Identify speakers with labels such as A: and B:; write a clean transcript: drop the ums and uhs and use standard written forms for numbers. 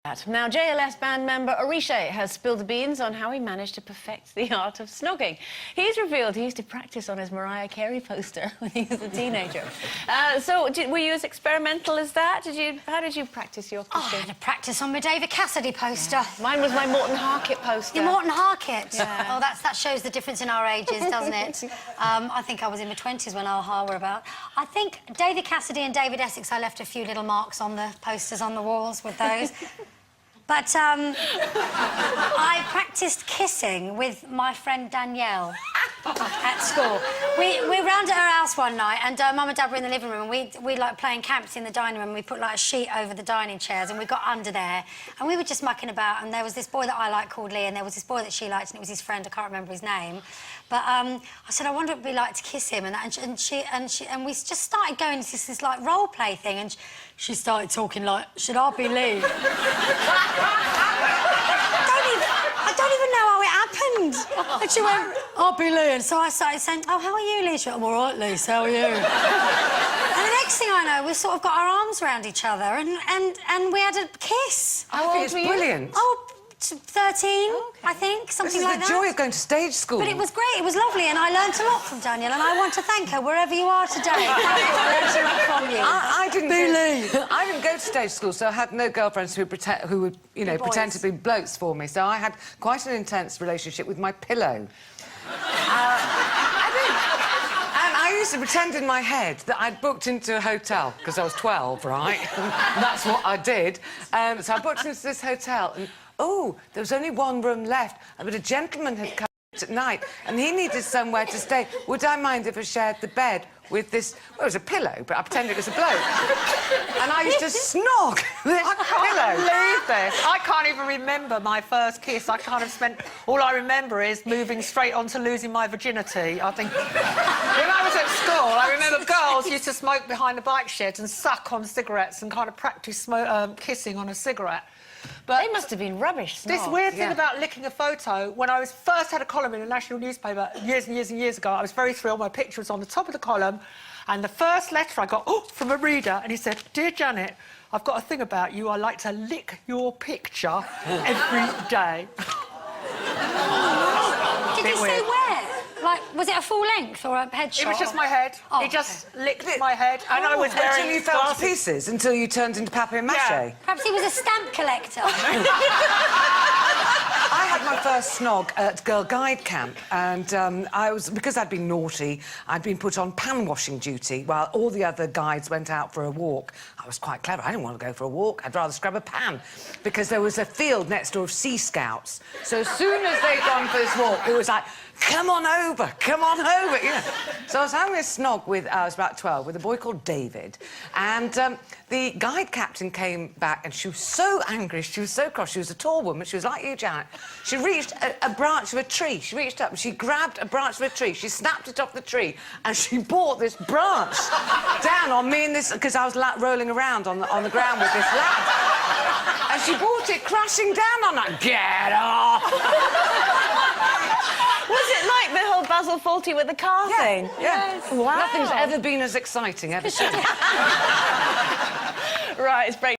A: Now, JLS band member Orisha has spilled the beans on how he managed to perfect the art of snogging. He's revealed he used to practice on his Mariah Carey poster when he was a teenager. Were you as experimental as that? How did you practice your kissing?
B: I had to practice on my David Cassidy poster.
A: Yeah. Mine was my Morton Harkett poster.
B: Your Morton Harkett?
A: Yeah.
B: Oh, that shows the difference in our ages, doesn't it? I think I was in my 20s when our were about. I think David Cassidy and David Essex, I left a few little marks on the posters on the walls with those. But I practised kissing with my friend Danielle at school. We round at her house one night, and Mum and Dad were in the living room, and we like playing camps in the dining room. We put like a sheet over the dining chairs, and we got under there, and we were just mucking about. And there was this boy that I liked called Lee, and there was this boy that she liked, and it was his friend. I can't remember his name. But I said, I wonder what it'd be like to kiss him, and we just started going into this like role play thing, and she started talking like, should I be Lee? I don't even know how it happened. And she went, I'll be Lee. And so I started saying, oh, how are you, Lee? She went, I'm all right, Lee, so how are you? And the next thing I know, we sort of got our arms around each other and we had a kiss.
C: I think it's brilliant.
B: Oh, 13, I think, something like that.
C: This is the joy of going to stage school.
B: But it was great, it was lovely, and I learnt a lot from Danielle, and I want to thank her wherever you are today. I learnt a lot from you.
C: I didn't go to stage school, so I had no girlfriends who would, you know, pretend to be blokes for me. So I had quite an intense relationship with my pillow. I used to pretend in my head that I'd booked into a hotel, because I was 12, right? That's what I did. So I booked into this hotel, and oh, there was only one room left, but a gentleman had come at night, and he needed somewhere to stay. Would I mind if I shared the bed with this... Well, it was a pillow, but I pretended it was a bloke. And I used to snog this pillow.
D: I can't believe this. I can't even remember my first kiss. I kind of spent... All I remember is moving straight on to losing my virginity. I think... When I was at school, I remember girls used to smoke behind the bike shed and suck on cigarettes and kind of practice kissing on a cigarette.
A: But they must have been rubbish snobs.
D: This weird thing about licking a photo, when I first had a column in a national newspaper years and years and years ago, I was very thrilled. My picture was on the top of the column, and the first letter I got, from a reader, and he said, Dear Janet, I've got a thing about you. I like to lick your picture every day.
B: Did you say where? Like, was it a full length or a headshot?
D: It was just my head.
B: Oh,
D: he just licked my head, and I was wearing
C: Until you fell to pieces, until you turned into papier-mâché.
D: Yeah.
B: Perhaps he was a stamp collector.
C: I had my first snog at Girl Guide camp, and because I'd been naughty, I'd been put on pan-washing duty while all the other guides went out for a walk. I was quite clever. I didn't want to go for a walk. I'd rather scrub a pan, because there was a field next door of Sea Scouts. So as soon as they'd gone for this walk, it was like, come on over, you know. So I was having a snog with, I was about 12, with a boy called David, and the guide captain came back, and she was so angry, she was so cross. She was a tall woman, she was like you, Janet. She reached a branch of a tree. She reached up and she grabbed a branch of a tree, she snapped it off the tree, and she brought this branch down on me and this, because I was rolling around on the ground with this lad. And she brought it crashing down on that. Get off!
A: Was it like the whole Basil Fawlty with the car thing?
C: Yeah.
A: Wow.
C: Nothing's ever been as exciting, ever since.
A: Right, it's break.